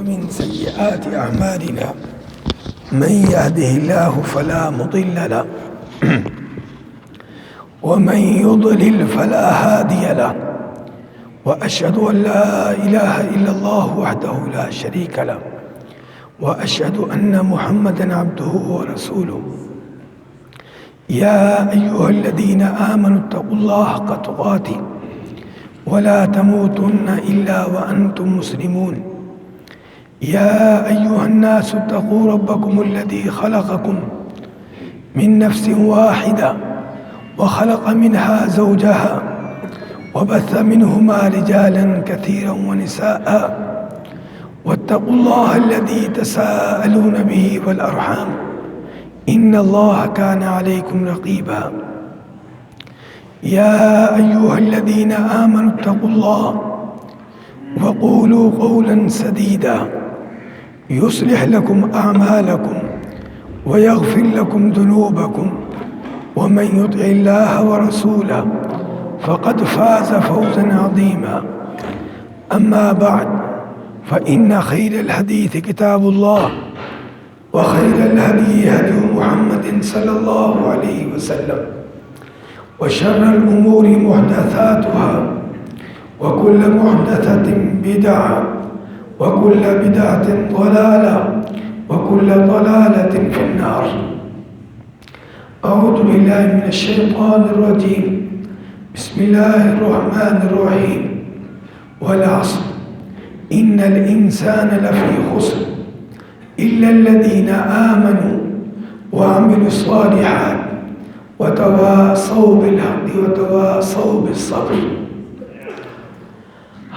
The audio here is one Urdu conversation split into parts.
ومن سيئات أعمالنا من يهده الله فلا مضل له ومن يضلل فلا هادي له وأشهد أن لا إله إلا الله وحده لا شريك له وأشهد أن محمدًا عبده ورسوله يا أيها الذين آمنوا اتقوا الله حق تقاته ولا تموتن إلا وأنتم مسلمون يا أيها الناس اتقوا ربكم الذي خلقكم من نفس واحدة وخلق منها زوجها وبث منهما رجالا كثيرا ونساء واتقوا الله الذي تساءلون به والأرحام إن الله كان عليكم رقيبا يا أيها الذين آمنوا اتقوا الله وقولوا قولا سديدا يصلح لكم أعمالكم ويغفر لكم ذنوبكم ومن يطع الله ورسوله فقد فاز فوزا عظيما أما بعد فإن خير الحديث كتاب الله وخير الهدي هدي محمد صلى الله عليه وسلم وشر الأمور محدثاتها وكل محدثة بدعة وكل بدعة ضلالة وكل ضلالة في النار. أعوذ بالله من الشيطان الرجيم. بسم الله الرحمن الرحيم. والعصر إن الإنسان لفي خسر إلا الذين آمنوا وعملوا الصالحات وتواصوا بالحق وتواصوا بالصبر.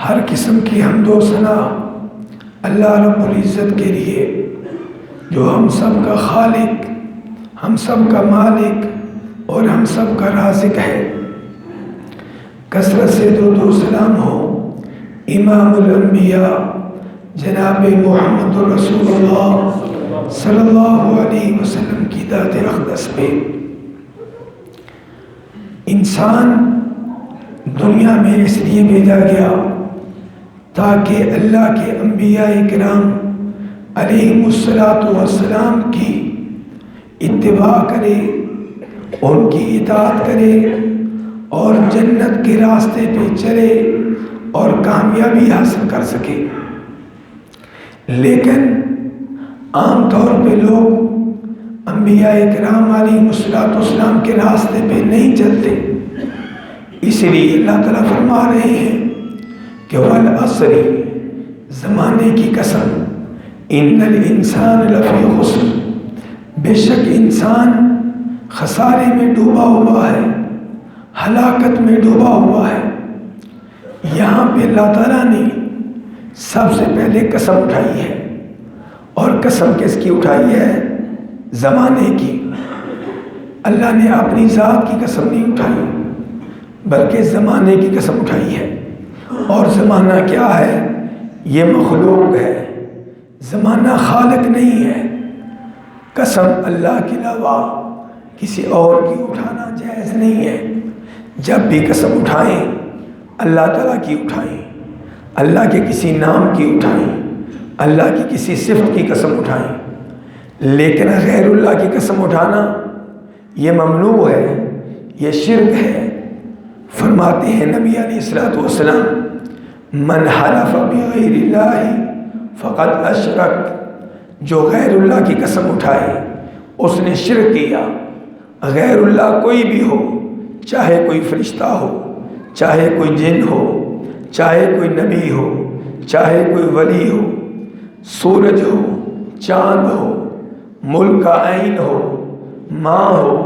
ہر قسم کی حمد و ثنا اللہ رب العزت کے لیے جو ہم سب کا خالق، ہم سب کا مالک اور ہم سب کا رازق ہے. کثرت سے درود و سلام ہو امام الانبیاء جناب محمد رسول اللہ صلی اللہ علیہ وسلم کی ذات اقدس پہ. انسان دنیا میں اس لیے بھیجا گیا تاکہ اللہ کے انبیاء کرام علیہم السلام کی اتباع کرے، ان کی اطاعت کرے اور جنت کے راستے پہ چلے اور کامیابی حاصل کر سکے. لیکن عام طور پہ لوگ انبیاء کرام علیہم السلام کے راستے پہ نہیں چلتے. اس لیے اللہ تعالیٰ فرما رہے ہیں کہ والعصر، زمانے کی قسم، ان الانسان لفی خسر، بے شک انسان خسارے میں ڈوبا ہوا ہے، ہلاکت میں ڈوبا ہوا ہے. یہاں پہ اللہ تعالیٰ نے سب سے پہلے قسم اٹھائی ہے، اور قسم کس کی اٹھائی ہے؟ زمانے کی. اللہ نے اپنی ذات کی قسم نہیں اٹھائی بلکہ زمانے کی قسم اٹھائی ہے. اور زمانہ کیا ہے؟ یہ مخلوق ہے، زمانہ خالق نہیں ہے. قسم اللہ کے علاوہ کسی اور کی اٹھانا جائز نہیں ہے. جب بھی قسم اٹھائیں اللہ تعالیٰ کی اٹھائیں، اللہ کے کسی نام کی اٹھائیں، اللہ کی کسی صفت کی قسم اٹھائیں. لیکن غیر اللہ کی قسم اٹھانا یہ ممنوع ہے، یہ شرک ہے. فرماتے ہیں نبی علیہ الصلوۃ والسلام من حلف بغیر اللہ فقد اشرک، جو غیر اللہ کی قسم اٹھائے اس نے شرک کیا. غیر اللہ کوئی بھی ہو، چاہے کوئی فرشتہ ہو، چاہے کوئی جن ہو، چاہے کوئی نبی ہو، چاہے کوئی ولی ہو، سورج ہو، چاند ہو، ملک کا عین ہو، ماں ہو،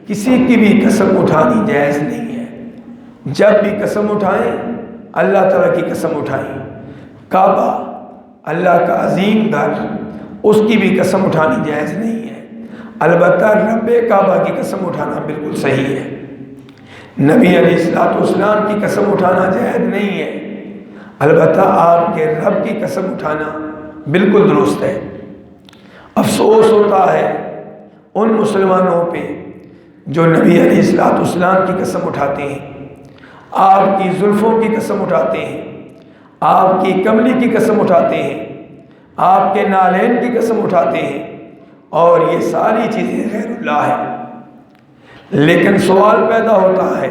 کسی کی بھی قسم اٹھانی جائز نہیں ہے. جب بھی قسم اٹھائیں اللہ تعالیٰ کی قسم اٹھائیں. کعبہ اللہ کا عظیم گھر، اس کی بھی قسم اٹھانی جائز نہیں ہے. البتہ رب کعبہ کی قسم اٹھانا بالکل صحیح ہے. نبی علیہ السلام کی قسم اٹھانا جائز نہیں ہے. البتہ آپ کے رب کی قسم اٹھانا بالکل درست ہے. افسوس ہوتا ہے ان مسلمانوں پہ جو نبی علیہ السلام کی قسم اٹھاتے ہیں، آپ کی زلفوں کی قسم اٹھاتے ہیں، آپ کی کملی کی قسم اٹھاتے ہیں، آپ کے نالین کی قسم اٹھاتے ہیں، اور یہ ساری چیزیں غیر اللہ ہیں۔ لیکن سوال پیدا ہوتا ہے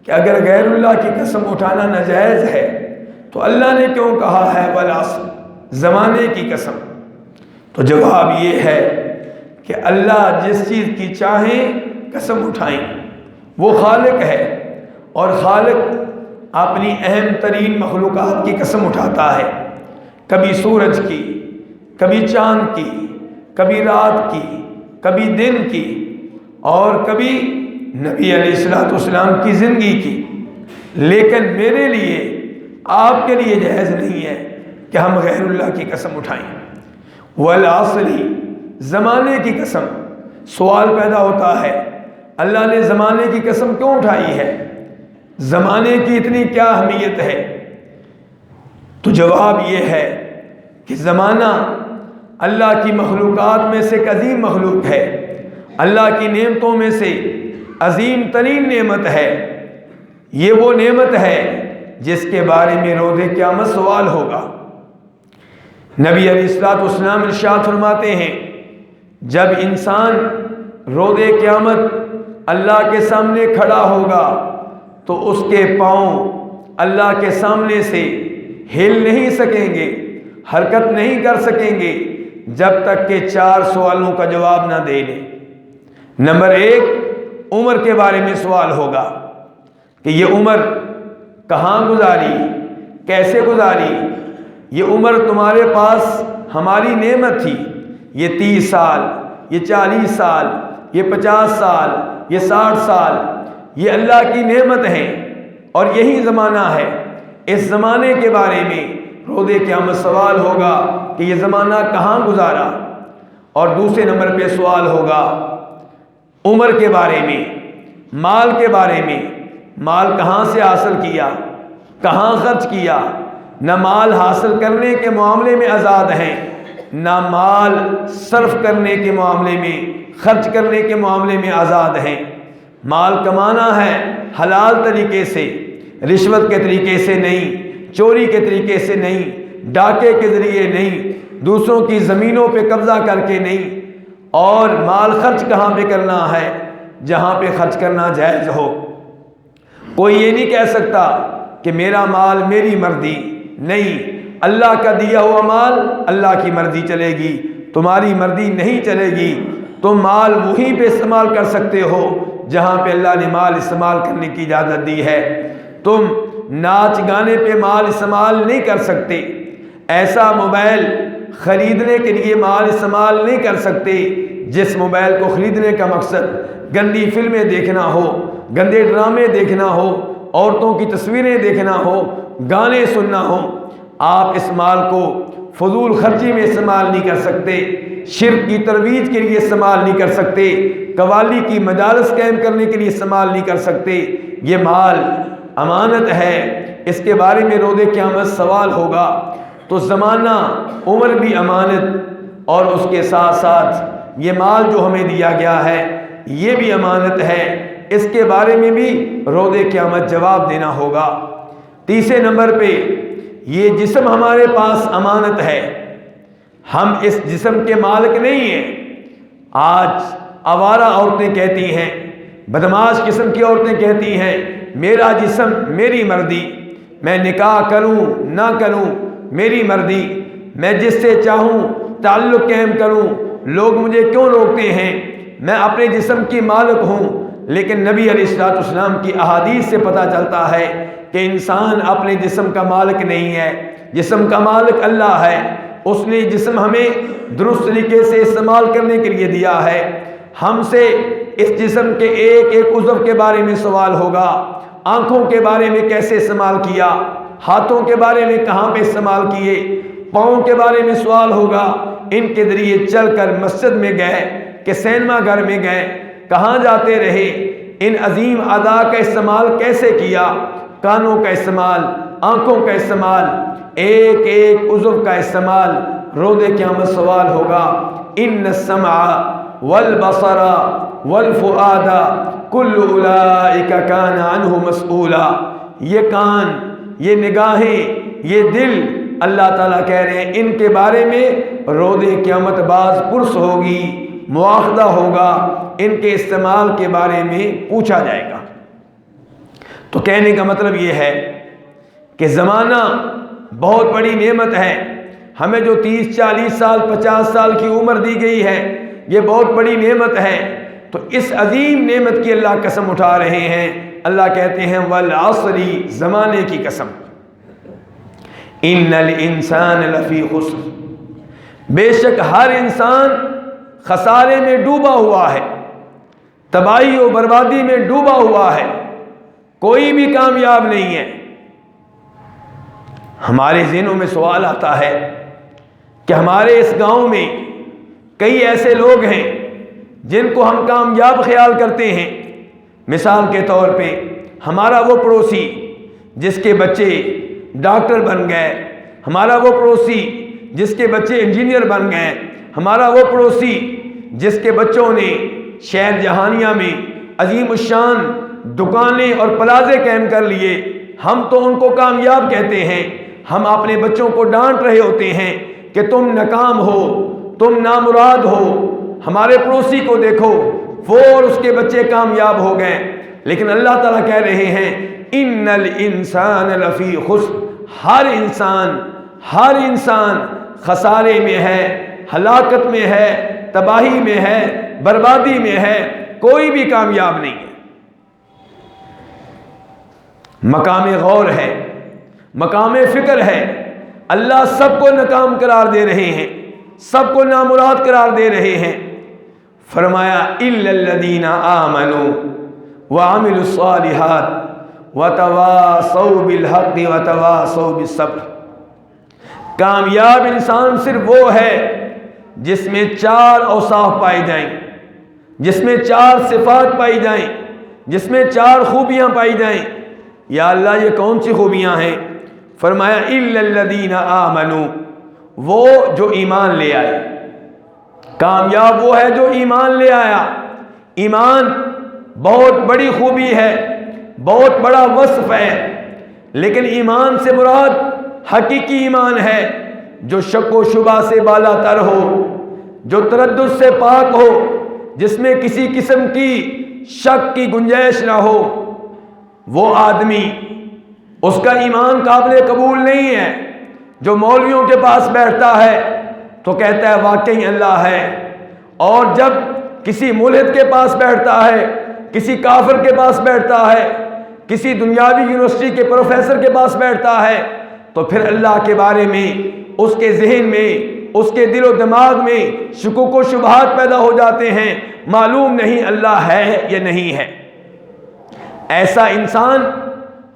کہ اگر غیر اللہ کی قسم اٹھانا ناجائز ہے تو اللہ نے کیوں کہا ہے والعصر، زمانے کی قسم؟ تو جواب یہ ہے کہ اللہ جس چیز کی چاہیں قسم اٹھائیں، وہ خالق ہے، اور خالق اپنی اہم ترین مخلوقات کی قسم اٹھاتا ہے، کبھی سورج کی، کبھی چاند کی، کبھی رات کی، کبھی دن کی، اور کبھی نبی علیہ السلام کی زندگی کی۔ لیکن میرے لیے، آپ کے لیے جائز نہیں ہے کہ ہم غیر اللہ کی قسم اٹھائیں۔ والعصر، زمانے کی قسم۔ سوال پیدا ہوتا ہے اللہ نے زمانے کی قسم کیوں اٹھائی ہے؟ زمانے کی اتنی کیا اہمیت ہے؟ تو جواب یہ ہے کہ زمانہ اللہ کی مخلوقات میں سے ایک عظیم مخلوق ہے، اللہ کی نعمتوں میں سے عظیم ترین نعمت ہے۔ یہ وہ نعمت ہے جس کے بارے میں روز قیامت سوال ہوگا۔ نبی علیہ السلام ارشاد فرماتے ہیں، جب انسان روز قیامت اللہ کے سامنے کھڑا ہوگا تو اس کے پاؤں اللہ کے سامنے سے ہل نہیں سکیں گے، حرکت نہیں کر سکیں گے، جب تک کہ 4 سوالوں کا جواب نہ دے لیں۔ نمبر 1، عمر کے بارے میں سوال ہوگا کہ یہ عمر کہاں گزاری، کیسے گزاری؟ یہ عمر تمہارے پاس ہماری نعمت تھی، یہ 30 سال، یہ 40 سال، یہ 50 سال، یہ 60 سال، یہ اللہ کی نعمت ہیں، اور یہی زمانہ ہے۔ اس زمانے کے بارے میں روز قیامت سوال ہوگا کہ یہ زمانہ کہاں گزارا۔ اور دوسرے نمبر پہ سوال ہوگا عمر کے بارے میں، مال کے بارے میں، مال کہاں سے حاصل کیا، کہاں خرچ کیا؟ نہ مال حاصل کرنے کے معاملے میں آزاد ہیں، نہ مال صرف کرنے کے معاملے میں، خرچ کرنے کے معاملے میں آزاد ہیں۔ مال کمانا ہے حلال طریقے سے، رشوت کے طریقے سے نہیں، چوری کے طریقے سے نہیں، ڈاکے کے ذریعے نہیں، دوسروں کی زمینوں پہ قبضہ کر کے نہیں۔ اور مال خرچ کہاں پہ کرنا ہے؟ جہاں پہ خرچ کرنا جائز ہو۔ کوئی یہ نہیں کہہ سکتا کہ میرا مال میری مرضی، نہیں، اللہ کا دیا ہوا مال اللہ کی مرضی چلے گی، تمہاری مرضی نہیں چلے گی۔ تم مال وہیں پہ استعمال کر سکتے ہو جہاں پہ اللہ نے مال استعمال کرنے کی اجازت دی ہے۔ تم ناچ گانے پہ مال استعمال نہیں کر سکتے، ایسا موبائل خریدنے کے لیے مال استعمال نہیں کر سکتے جس موبائل کو خریدنے کا مقصد گندی فلمیں دیکھنا ہو، گندے ڈرامے دیکھنا ہو، عورتوں کی تصویریں دیکھنا ہو، گانے سننا ہو۔ آپ اس مال کو فضول خرچی میں استعمال نہیں کر سکتے، شرک کی ترویج کے لیے استعمال نہیں کر سکتے، قوالی کی مجالس قائم کرنے کے لیے استعمال نہیں کر سکتے۔ یہ مال امانت ہے، اس کے بارے میں روز قیامت سوال ہوگا۔ تو زمانہ، عمر بھی امانت، اور اس کے ساتھ ساتھ یہ مال جو ہمیں دیا گیا ہے یہ بھی امانت ہے، اس کے بارے میں بھی روز قیامت جواب دینا ہوگا۔ تیسرے نمبر پہ یہ جسم ہمارے پاس امانت ہے، ہم اس جسم کے مالک نہیں ہیں۔ آج آوارہ عورتیں کہتی ہیں، بدمعاش قسم کی عورتیں کہتی ہیں، میرا جسم میری مرضی، میں نکاح کروں نہ کروں میری مرضی، میں جس سے چاہوں تعلق قائم کروں، لوگ مجھے کیوں روکتے ہیں، میں اپنے جسم کی مالک ہوں۔ لیکن نبی علیہ السلام کی احادیث سے پتہ چلتا ہے کہ انسان اپنے جسم کا مالک نہیں ہے، جسم کا مالک اللہ ہے۔ اس نے جسم ہمیں درست طریقے سے استعمال کرنے کے لیے دیا ہے۔ ہم سے اس جسم کے ایک ایک عضو کے بارے میں سوال ہوگا، آنکھوں کے بارے میں کیسے استعمال کیا، ہاتھوں کے بارے میں کہاں پہ استعمال کیے، پاؤں کے بارے میں سوال ہوگا، ان کے ذریعے چل کر مسجد میں گئے کہ سینما گھر میں گئے، کہاں جاتے رہے، ان عظیم اعضاء کا استعمال کیسے کیا، کانوں کا استعمال، آنکھوں کا استعمال، ایک ایک عضو کا استعمال۔ روز قیامت سوال ہوگا، ان السمع والبصر والفؤاد کل اولئک کان عنہ مسئولا۔ یہ کان، یہ نگاہیں، یہ دل اللہ تعالیٰ کہہ رہے ہیں ان کے بارے میں روز قیامت باز پرس ہوگی، مواخذہ ہوگا، ان کے استعمال کے بارے میں پوچھا جائے گا۔ تو کہنے کا مطلب یہ ہے کہ زمانہ بہت بڑی نعمت ہے، ہمیں جو 30 40 سال 50 سال کی عمر دی گئی ہے یہ بہت بڑی نعمت ہے۔ تو اس عظیم نعمت کی اللہ قسم اٹھا رہے ہیں، اللہ کہتے ہیں والعصر، زمانے کی قسم، ان الانسان لفی خسر، بے شک ہر انسان خسارے میں ڈوبا ہوا ہے، تباہی و بربادی میں ڈوبا ہوا ہے، کوئی بھی کامیاب نہیں ہے۔ ہمارے ذہنوں میں سوال آتا ہے کہ ہمارے اس گاؤں میں کئی ایسے لوگ ہیں جن کو ہم کامیاب خیال کرتے ہیں۔ مثال کے طور پہ ہمارا وہ پڑوسی جس کے بچے ڈاکٹر بن گئے، ہمارا وہ پڑوسی جس کے بچے انجینئر بن گئے، ہمارا وہ پڑوسی جس کے بچوں نے شہر جہانیہ میں عظیم الشان دکانیں اور پلازے قائم کر لیے، ہم تو ان کو کامیاب کہتے ہیں۔ ہم اپنے بچوں کو ڈانٹ رہے ہوتے ہیں کہ تم ناکام ہو، تم نامراد ہو۔ ہمارے پڑوسی کو دیکھو، وہ اور اس کے بچے کامیاب ہو گئے، لیکن اللہ تعالیٰ کہہ رہے ہیں ان الانسان لفی خسر، ہر انسان خسارے میں ہے، ہلاکت میں ہے، تباہی میں ہے، بربادی میں ہے، کوئی بھی کامیاب نہیں ہے۔ مقام غور ہے، مقام فکر ہے، اللہ سب کو ناکام قرار دے رہے ہیں، سب کو نامراد قرار دے رہے ہیں۔ فرمایا الا الذین آمنوا وعملوا الصالحات وتواصوا بالحق وتواصوا بالصبر۔ کامیاب انسان صرف وہ ہے جس میں 4 اوصاف پائی جائیں، جس میں 4 صفات پائی جائیں، جس میں 4 خوبیاں پائی جائیں۔ یا اللہ یہ کون سی خوبیاں ہیں؟ فرمایا الا الذین آمنوا، وہ جو ایمان لے آئے۔ کامیاب وہ ہے جو ایمان لے آیا۔ ایمان بہت بڑی خوبی ہے، بہت بڑا وصف ہے، لیکن ایمان سے مراد حقیقی ایمان ہے جو شک و شبہ سے بالا تر ہو، جو تردد سے پاک ہو، جس میں کسی قسم کی شک کی گنجائش نہ ہو۔ وہ آدمی، اس کا ایمان قابل قبول نہیں ہے جو مولویوں کے پاس بیٹھتا ہے تو کہتا ہے واقعی اللہ ہے، اور جب کسی ملحد کے پاس بیٹھتا ہے، کسی کافر کے پاس بیٹھتا ہے، کسی دنیاوی یونیورسٹی کے پروفیسر کے پاس بیٹھتا ہے تو پھر اللہ کے بارے میں اس کے ذہن میں، اس کے دل و دماغ میں شکوک و شبہات پیدا ہو جاتے ہیں، معلوم نہیں اللہ ہے یا نہیں ہے۔ ایسا انسان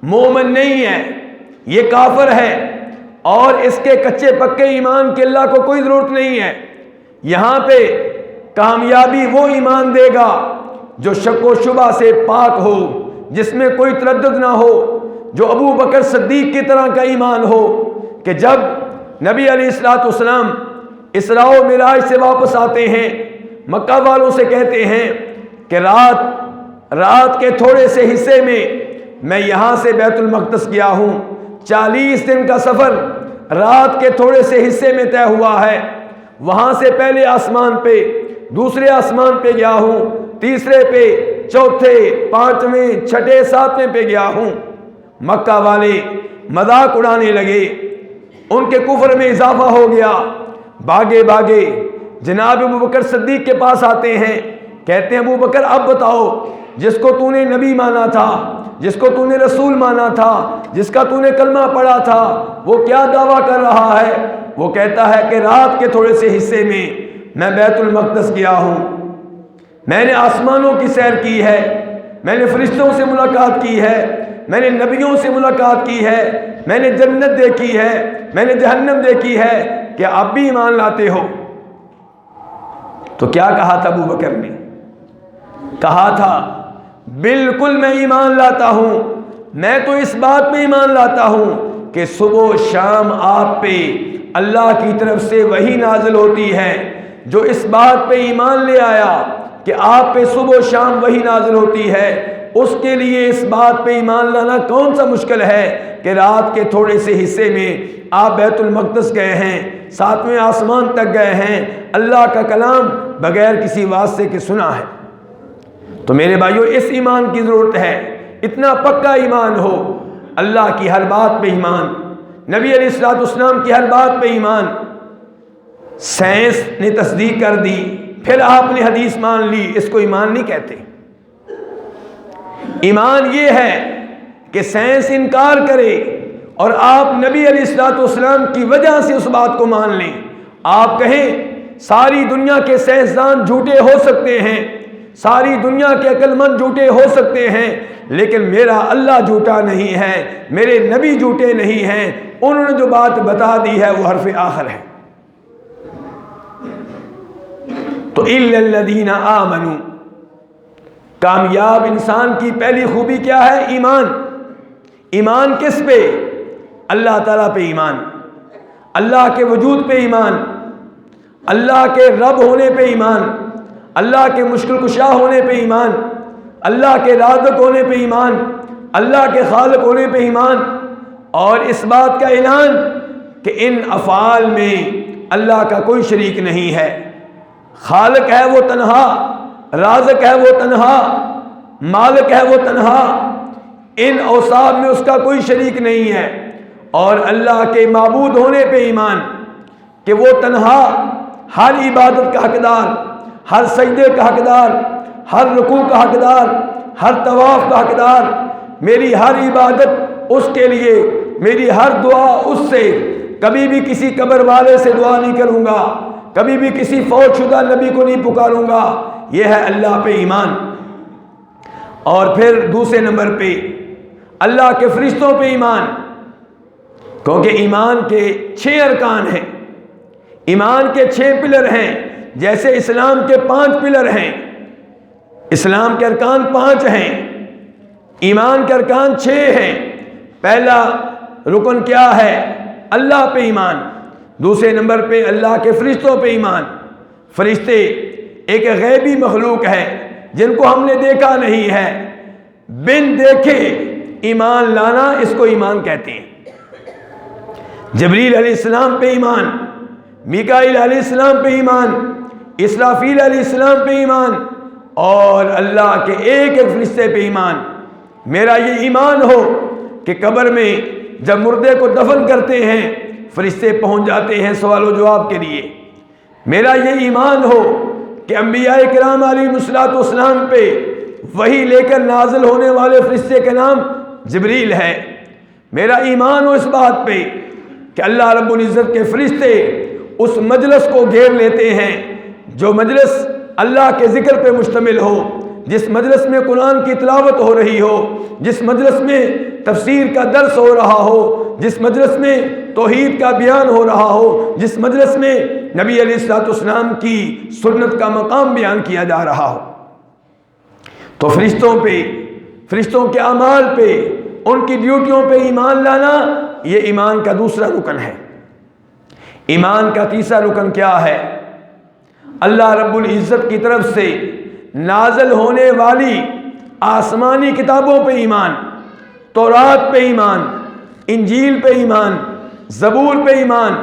مومن نہیں ہے، یہ کافر ہے، اور اس کے کچے پکے ایمان کے اللہ کو کوئی ضرورت نہیں ہے۔ یہاں پہ کامیابی وہ ایمان دے گا جو شک و شبہ سے پاک ہو، جس میں کوئی تردد نہ ہو، جو ابو بکر صدیق کی طرح کا ایمان ہو کہ جب نبی علیہ الصلوۃ والسلام اسراء و معراج سے واپس آتے ہیں، مکہ والوں سے کہتے ہیں کہ رات کے تھوڑے سے حصے میں یہاں سے بیت المقدس گیا ہوں، 40 دن کا سفر رات کے تھوڑے سے حصے میں طے ہوا ہے، وہاں سے پہلے آسمان پہ، دوسرے آسمان پہ گیا ہوں، تیسرے پہ، چوتھے، 5ویں، 6ٹھے، 7ویں پہ گیا ہوں۔ مکہ والے مذاق اڑانے لگے، ان کے کفر میں اضافہ ہو گیا، بھاگے جناب ابو بکر صدیق کے پاس آتے ہیں، کہتے ہیں ابو بکر اب بتاؤ، جس کو تو نے نبی مانا تھا، جس کو تو نے رسول مانا تھا، جس کا تو نے کلمہ پڑھا تھا، وہ کیا دعویٰ کر رہا ہے؟ وہ کہتا ہے کہ رات کے تھوڑے سے حصے میں بیت المقدس گیا ہوں، میں نے آسمانوں کی سیر کی ہے، میں نے فرشتوں سے ملاقات کی ہے، میں نے نبیوں سے ملاقات کی ہے، میں نے جنت دیکھی ہے، میں نے جہنم دیکھی ہے، کہ آپ بھی ایمان لاتے ہو؟ تو کیا کہا تھا ابو بکر نے؟ کہا تھا بالکل میں ایمان لاتا ہوں، میں تو اس بات پہ ایمان لاتا ہوں کہ صبح و شام آپ پہ اللہ کی طرف سے وحی نازل ہوتی ہے۔ جو اس بات پہ ایمان لے آیا کہ آپ پہ صبح و شام وحی نازل ہوتی ہے، اس کے لیے اس بات پہ ایمان لانا کون سا مشکل ہے کہ رات کے تھوڑے سے حصے میں آپ بیت المقدس گئے ہیں، 7ویں آسمان تک گئے ہیں، اللہ کا کلام بغیر کسی واسطے کے سنا ہے۔ تو میرے بھائیوں، اس ایمان کی ضرورت ہے، اتنا پکا ایمان ہو، اللہ کی ہر بات پہ ایمان، نبی علیہ الصلوۃ والسلام کی ہر بات پہ ایمان۔ سائنس نے تصدیق کر دی، پھر آپ نے حدیث مان لی، اس کو ایمان نہیں کہتے۔ ایمان یہ ہے کہ سائنس انکار کرے اور آپ نبی علیہ الصلوۃ والسلام کی وجہ سے اس بات کو مان لیں۔ آپ کہیں ساری دنیا کے سائنسدان جھوٹے ہو سکتے ہیں، ساری دنیا کے عقل مند جھوٹے ہو سکتے ہیں، لیکن میرا اللہ جھوٹا نہیں ہے، میرے نبی جھوٹے نہیں ہیں، انہوں نے جو بات بتا دی ہے وہ حرف آخر ہے۔ تو اِلَّا الَّذِينَ آمَنُوا، کامیاب انسان کی پہلی خوبی کیا ہے؟ ایمان۔ ایمان کس پہ؟ اللہ تعالیٰ پہ ایمان، اللہ کے وجود پہ ایمان، اللہ کے رب ہونے پہ ایمان، اللہ کے مشکل کشا ہونے پہ ایمان، اللہ کے رازق ہونے پہ ایمان، اللہ کے خالق ہونے پہ ایمان، اور اس بات کا اعلان کہ ان افعال میں اللہ کا کوئی شریک نہیں ہے۔ خالق ہے وہ تنہا، رازق ہے وہ تنہا، مالک ہے وہ تنہا، ان اوصاف میں اس کا کوئی شریک نہیں ہے۔ اور اللہ کے معبود ہونے پہ ایمان کہ وہ تنہا ہر عبادت کا حقدار، ہر سجدے کا حقدار، ہر رکوع کا حقدار، ہر طواف کا حقدار، میری ہر عبادت اس کے لیے، میری ہر دعا اس سے، کبھی بھی کسی قبر والے سے دعا نہیں کروں گا، کبھی بھی کسی فوت شدہ نبی کو نہیں پکاروں گا۔ یہ ہے اللہ پہ ایمان۔ اور پھر دوسرے نمبر پہ اللہ کے فرشتوں پہ ایمان، کیونکہ ایمان کے 6 ارکان ہیں، ایمان کے 6 پلر ہیں۔ جیسے اسلام کے 5 پلر ہیں، اسلام کے ارکان 5 ہیں، ایمان کے ارکان 6 ہیں۔ پہلا رکن کیا ہے؟ اللہ پہ ایمان۔ دوسرے نمبر پہ اللہ کے فرشتوں پہ ایمان۔ فرشتے ایک غیبی مخلوق ہے جن کو ہم نے دیکھا نہیں ہے، بن دیکھے ایمان لانا اس کو ایمان کہتے ہیں۔ جبریل علیہ السلام پہ ایمان، میکائیل علیہ السلام پہ ایمان، اسرافیل علیہ السلام پہ ایمان، اور اللہ کے ایک ایک فرشتے پہ ایمان۔ میرا یہ ایمان ہو کہ قبر میں جب مردے کو دفن کرتے ہیں فرشتے پہنچ جاتے ہیں سوال و جواب کے لیے۔ میرا یہ ایمان ہو کہ انبیاء کرام علیہ الصلوۃ والسلام پہ وحی لے کر نازل ہونے والے فرشتے کا نام جبریل ہے۔ میرا ایمان ہو اس بات پہ کہ اللہ رب العزت کے فرشتے اس مجلس کو گھیر لیتے ہیں جو مجلس اللہ کے ذکر پہ مشتمل ہو، جس مجلس میں قرآن کی تلاوت ہو رہی ہو، جس مجلس میں تفسیر کا درس ہو رہا ہو، جس مجلس میں توحید کا بیان ہو رہا ہو، جس مجلس میں نبی علیہ الصلوۃ والسلام کی سنت کا مقام بیان کیا جا رہا ہو۔ تو فرشتوں پہ، فرشتوں کے اعمال پہ، ان کی ڈیوٹیوں پہ ایمان لانا یہ ایمان کا دوسرا رکن ہے۔ ایمان کا تیسرا رکن کیا ہے؟ اللہ رب العزت کی طرف سے نازل ہونے والی آسمانی کتابوں پہ ایمان، تورات پہ ایمان، انجیل پہ ایمان، زبور پہ ایمان،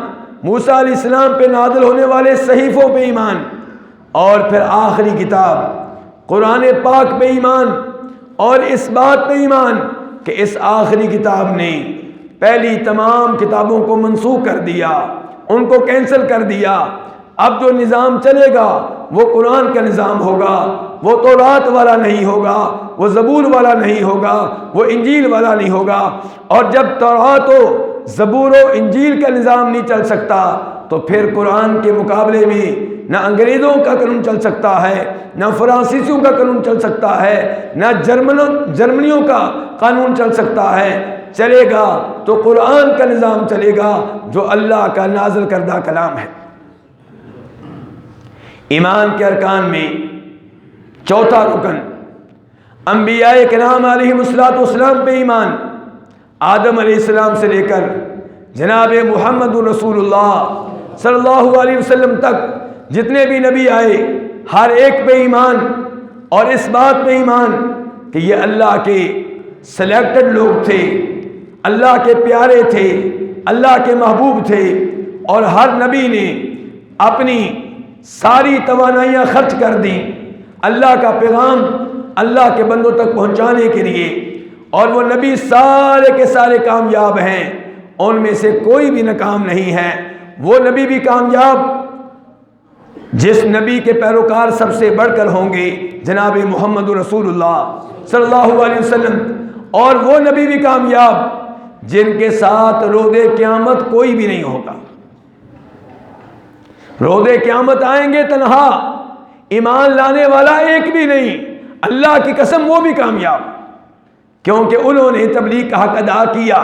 موسیٰ علیہ السلام پہ نازل ہونے والے صحیفوں پہ ایمان، اور پھر آخری کتاب قرآن پاک پہ ایمان، اور اس بات پہ ایمان کہ اس آخری کتاب نے پہلی تمام کتابوں کو منسوخ کر دیا، ان کو کینسل کر دیا۔ اب جو نظام چلے گا وہ قرآن کا نظام ہوگا، وہ تورات والا نہیں ہوگا، وہ زبور والا نہیں ہوگا، وہ انجیل والا نہیں ہوگا۔ اور جب تورات و زبور و انجیل کا نظام نہیں چل سکتا تو پھر قرآن کے مقابلے میں نہ انگریزوں کا قانون چل سکتا ہے، نہ فرانسیسیوں کا قانون چل سکتا ہے، نہ جرمنیوں کا قانون چل سکتا ہے۔ چلے گا تو قرآن کا نظام چلے گا جو اللہ کا نازل کردہ کلام ہے۔ ایمان کے ارکان میں چوتھا رکن انبیاء کرام علیہ الصلوۃ والسلام پہ ایمان۔ آدم علیہ السلام سے لے کر جناب محمد رسول اللہ صلی اللہ علیہ وسلم تک جتنے بھی نبی آئے ہر ایک پہ ایمان، اور اس بات پہ ایمان کہ یہ اللہ کے سلیکٹڈ لوگ تھے، اللہ کے پیارے تھے، اللہ کے محبوب تھے، اور ہر نبی نے اپنی ساری توانائیاں خرچ کر دیں اللہ کا پیغام اللہ کے بندوں تک پہنچانے کے لیے، اور وہ نبی سارے کے سارے کامیاب ہیں، ان میں سے کوئی بھی ناکام نہیں ہے۔ وہ نبی بھی کامیاب جس نبی کے پیروکار سب سے بڑھ کر ہوں گے جناب محمد رسول اللہ صلی اللہ علیہ وسلم، اور وہ نبی بھی کامیاب جن کے ساتھ روز قیامت کوئی بھی نہیں ہوگا۔ روز قیامت آئیں گے تنہا، ایمان لانے والا ایک بھی نہیں، اللہ کی قسم وہ بھی کامیاب، کیونکہ انہوں نے تبلیغ کا حق ادا کیا۔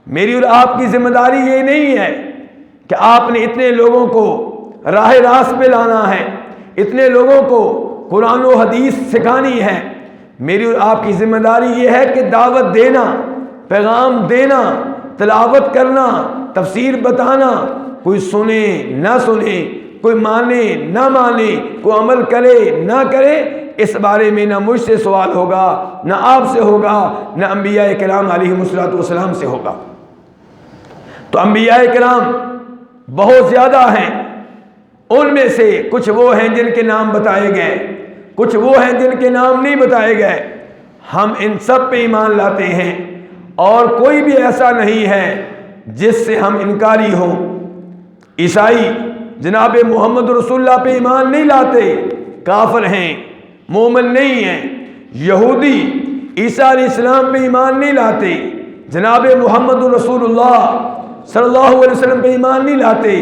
میری اور آپ کی ذمہ داری یہ نہیں ہے کہ آپ نے اتنے لوگوں کو راہ راست پہ لانا ہے، اتنے لوگوں کو قرآن و حدیث سکھانی ہے۔ میری اور آپ کی ذمہ داری یہ ہے کہ دعوت دینا، پیغام دینا، تلاوت کرنا، تفسیر بتانا، کوئی سنے نہ سنے، کوئی مانے نہ مانے، کوئی عمل کرے نہ کرے، اس بارے میں نہ مجھ سے سوال ہوگا، نہ آپ سے ہوگا، نہ انبیاء کرام علیہم السلام سے ہوگا۔ تو انبیاء کرام بہت زیادہ ہیں، ان میں سے کچھ وہ ہیں جن کے نام بتائے گئے، کچھ وہ ہیں جن کے نام نہیں بتائے گئے۔ ہم ان سب پہ ایمان لاتے ہیں، اور کوئی بھی ایسا نہیں ہے جس سے ہم انکاری ہوں۔ عیسائی جناب محمد رسول اللہ پہ ایمان نہیں لاتے، کافر ہیں، مومن نہیں ہیں۔ یہودی عیسیٰ علیہ السلام پہ ایمان نہیں لاتے، جناب محمد رسول اللہ صلی اللہ علیہ وسلم پہ ایمان نہیں لاتے،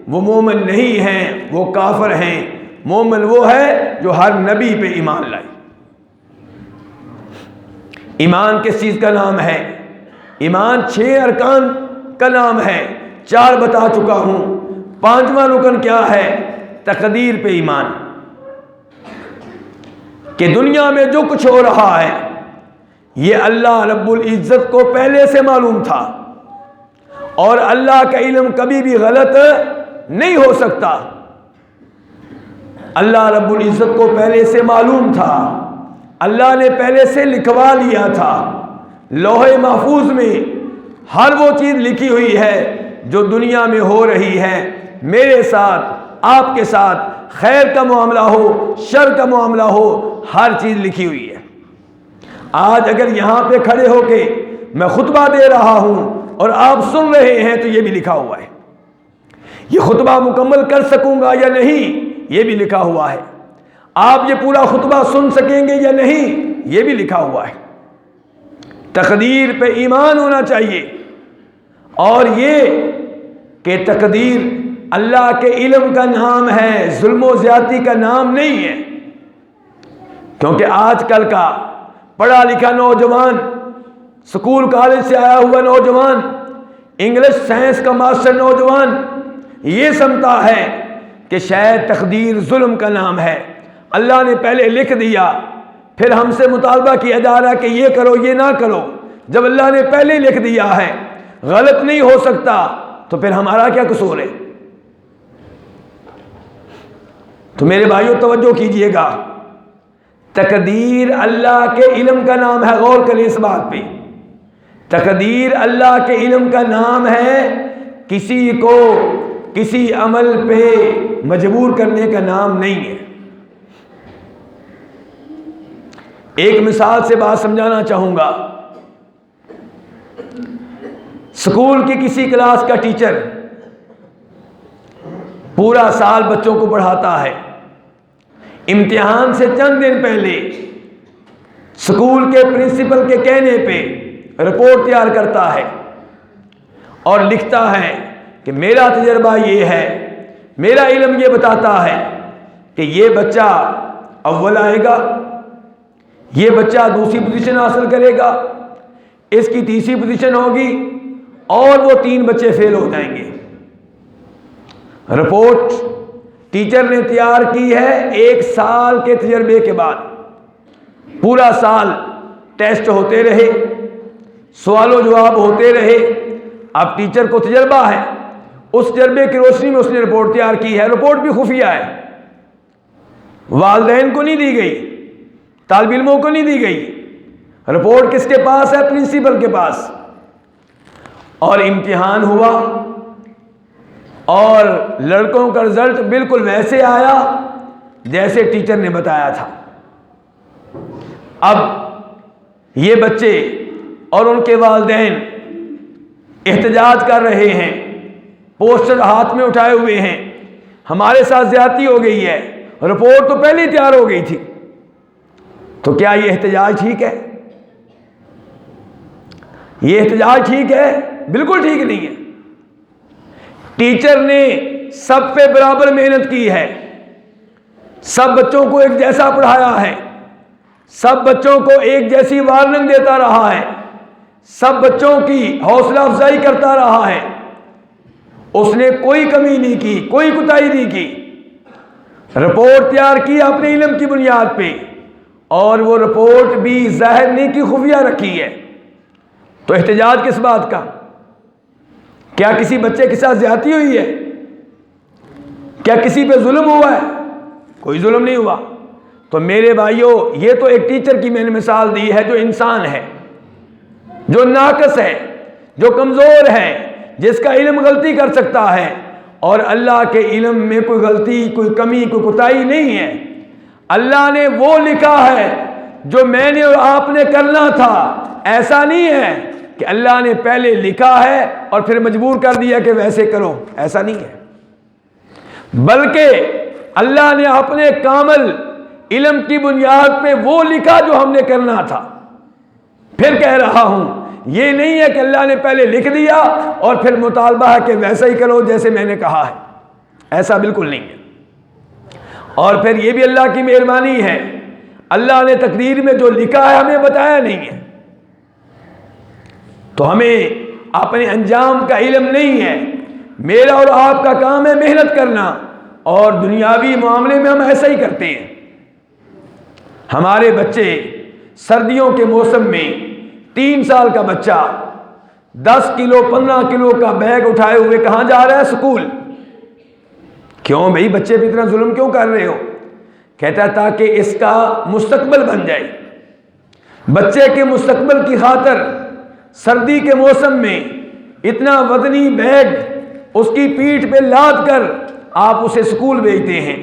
وہ مومن نہیں ہیں، وہ کافر ہیں۔ مومن وہ ہے جو ہر نبی پہ ایمان لائے۔ ایمان کس چیز کا نام ہے؟ ایمان 6 ارکان کا نام ہے، 4 بتا چکا ہوں۔ 5واں رکن کیا ہے؟ تقدیر پہ ایمان، کہ دنیا میں جو کچھ ہو رہا ہے یہ اللہ رب العزت کو پہلے سے معلوم تھا، اور اللہ کا علم کبھی بھی غلط نہیں ہو سکتا۔ اللہ رب العزت کو پہلے سے معلوم تھا، اللہ نے پہلے سے لکھوا لیا تھا، لوح محفوظ میں ہر وہ چیز لکھی ہوئی ہے جو دنیا میں ہو رہی ہے، میرے ساتھ، آپ کے ساتھ، خیر کا معاملہ ہو، شر کا معاملہ ہو، ہر چیز لکھی ہوئی ہے۔ آج اگر یہاں پہ کھڑے ہو کے میں خطبہ دے رہا ہوں اور آپ سن رہے ہیں تو یہ بھی لکھا ہوا ہے۔ یہ خطبہ مکمل کر سکوں گا یا نہیں یہ بھی لکھا ہوا ہے۔ آپ یہ پورا خطبہ سن سکیں گے یا نہیں یہ بھی لکھا ہوا ہے۔ تقدیر پہ ایمان ہونا چاہیے، اور یہ کہ تقدیر اللہ کے علم کا نام ہے، ظلم و زیادتی کا نام نہیں ہے۔ کیونکہ آج کل کا پڑھا لکھا نوجوان، سکول کالج سے آیا ہوا نوجوان، انگلش سائنس کا ماسٹر نوجوان یہ سمجھتا ہے کہ شاید تقدیر ظلم کا نام ہے، اللہ نے پہلے لکھ دیا، پھر ہم سے مطالبہ کیا جا رہا کہ یہ کرو یہ نہ کرو۔ جب اللہ نے پہلے لکھ دیا ہے غلط نہیں ہو سکتا تو پھر ہمارا کیا قصور ہے؟ تو میرے بھائیوں توجہ کیجئے گا، تقدیر اللہ کے علم کا نام ہے، غور کریں اس بات پہ۔ تقدیر اللہ کے علم کا نام ہے، کسی کو کسی عمل پہ مجبور کرنے کا نام نہیں ہے۔ ایک مثال سے بات سمجھانا چاہوں گا۔ اسکول کی کسی کلاس کا ٹیچر پورا سال بچوں کو پڑھاتا ہے، امتحان سے چند دن پہلے اسکول کے پرنسپل کے کہنے پہ رپورٹ تیار کرتا ہے اور لکھتا ہے کہ میرا تجربہ یہ ہے، میرا علم یہ بتاتا ہے کہ یہ بچہ اول آئے گا، یہ بچہ دوسری پوزیشن حاصل کرے گا، اس کی تیسری پوزیشن ہوگی، اور وہ 3 بچے فیل ہو جائیں گے۔ رپورٹ ٹیچر نے تیار کی ہے 1 سال کے تجربے کے بعد۔ پورا سال ٹیسٹ ہوتے رہے، سوال و جواب ہوتے رہے۔ اب ٹیچر کو تجربہ ہے، اس تجربے کی روشنی میں اس نے رپورٹ تیار کی ہے۔ رپورٹ بھی خفیہ ہے، والدین کو نہیں دی گئی، طالب علموں کو نہیں دی گئی، رپورٹ کس کے پاس ہے؟ پرنسپل کے پاس۔ اور امتحان ہوا اور لڑکوں کا رزلٹ بالکل ویسے آیا جیسے ٹیچر نے بتایا تھا۔ اب یہ بچے اور ان کے والدین احتجاج کر رہے ہیں، پوسٹر ہاتھ میں اٹھائے ہوئے ہیں، ہمارے ساتھ زیادتی ہو گئی ہے، رپورٹ تو پہلے ہی تیار ہو گئی تھی۔ تو کیا یہ احتجاج ٹھیک ہے؟ یہ احتجاج ٹھیک ہے؟ بالکل ٹھیک نہیں ہے۔ ٹیچر نے سب پہ برابر محنت کی ہے، سب بچوں کو ایک جیسا پڑھایا ہے، سب بچوں کو ایک جیسی وارننگ دیتا رہا ہے، سب بچوں کی حوصلہ افزائی کرتا رہا ہے، اس نے کوئی کمی نہیں کی، کوئی کوتاہی نہیں کی۔ رپورٹ تیار کی اپنے علم کی بنیاد پہ، اور وہ رپورٹ بھی ظاہر نہیں کی، خفیہ رکھی ہے۔ تو احتجاج کس بات کا؟ کیا کسی بچے کے ساتھ زیادتی ہوئی ہے؟ کیا کسی پہ ظلم ہوا ہے؟ کوئی ظلم نہیں ہوا۔ تو میرے بھائیوں، یہ تو ایک ٹیچر کی میں نے مثال دی ہے جو انسان ہے، جو ناقص ہے، جو کمزور ہے، جس کا علم غلطی کر سکتا ہے، اور اللہ کے علم میں کوئی غلطی، کوئی کمی، کوئی کوتاہی نہیں ہے۔ اللہ نے وہ لکھا ہے جو میں نے اور آپ نے کرنا تھا۔ ایسا نہیں ہے کہ اللہ نے پہلے لکھا ہے اور پھر مجبور کر دیا کہ ویسے کرو، ایسا نہیں ہے، بلکہ اللہ نے اپنے کامل علم کی بنیاد پہ وہ لکھا جو ہم نے کرنا تھا۔ پھر کہہ رہا ہوں، یہ نہیں ہے کہ اللہ نے پہلے لکھ دیا اور پھر مطالبہ ہے کہ ویسا ہی کرو جیسے میں نے کہا ہے، ایسا بالکل نہیں ہے۔ اور پھر یہ بھی اللہ کی مہربانی ہے، اللہ نے تقدیر میں جو لکھا ہے ہمیں بتایا نہیں ہے، تو ہمیں اپنے انجام کا علم نہیں ہے۔ میرا اور آپ کا کام ہے محنت کرنا، اور دنیاوی معاملے میں ہم ایسا ہی کرتے ہیں۔ ہمارے بچے سردیوں کے موسم میں 3 سال کا بچہ 10 کلو 15 کلو کا بیگ اٹھائے ہوئے کہاں جا رہا ہے؟ سکول۔ کیوں بھئی بچے پہ اتنا ظلم کیوں کر رہے ہو؟ کہتا ہے تاکہ اس کا مستقبل بن جائے۔ بچے کے مستقبل کی خاطر سردی کے موسم میں اتنا وزنی بیگ اس کی پیٹھ پہ لاد کر آپ اسے سکول بھیجتے ہیں۔